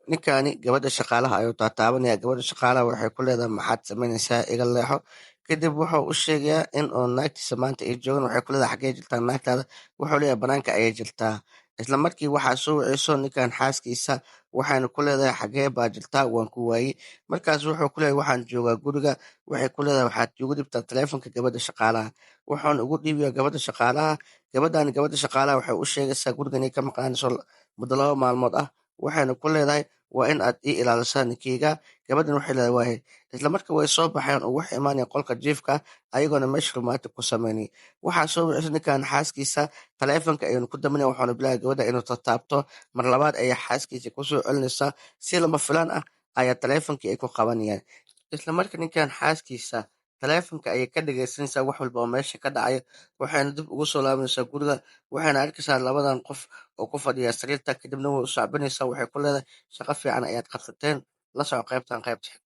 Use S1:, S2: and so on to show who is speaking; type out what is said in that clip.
S1: Ninkani gabadha shaqaalaha ayuu taataabanaya. Gabadha shaqaalaha waxay ku leedahay maxaad samaynaysaa iga leexo. Kadib wuxuu u sheegayaa in oo naagtiisa maanta ay joogan. Waxay ku leedahay xaggee jirtaa naagtaada. Wuxuu leeyahay banaanka ayay jirtaa. Isla markii waxaa soo wiciso ninkan xaaskiisa. Waxayna ku leedahay xaggee baa jirtaa waan ku waayey. Markaas wuxuu ku leeyahay waxaan joogaa guriga. Waxay ku leedahay waxaad ugu dhibtaa taleefanka gabadha shaqaalaha. Wuxuuna ugu dhiibayaa gabadha shaqaalaha. Gabadha shaqaalaha waxay u sheegaysaa guriga inay ka maqnaanayso muddo 2 maalmood ah. Waxayna ku leedahay waa in aad ii ilaalisaa ninkeyga. Gabadhan waxay leedahay waayahay. Isla markii way soo baxeen oo waxay imaanayaan qolka jiifka ayagoona meesha romantic ku sameynay. Waxaa soo wicisa ninkan xaaskiisa. Taleefanka ayuuna ku daminaya wuxuuna bilaabay gabadha inuu taabto. Mar labaad ayaa xaaskiisa ku soo celinaysaa. Si lama filaan ah ayaa taleefankii ay ku qabanayaan. Isla markii ninkan xaaskiisa taleefanka ayay ka dhageysanaysaa wax walba oo meesha ka dhacaya. Waxayna dib ugu soo laabanaysaa guriga. Waxayna arkaysaa labadan qof oo ku fadhiya sariirta. Kadibna way u sacbinaysaa. Waxay ku leedahay shaqo fiican ayaad qabsateen. La soco qaybtan qaybta xigta.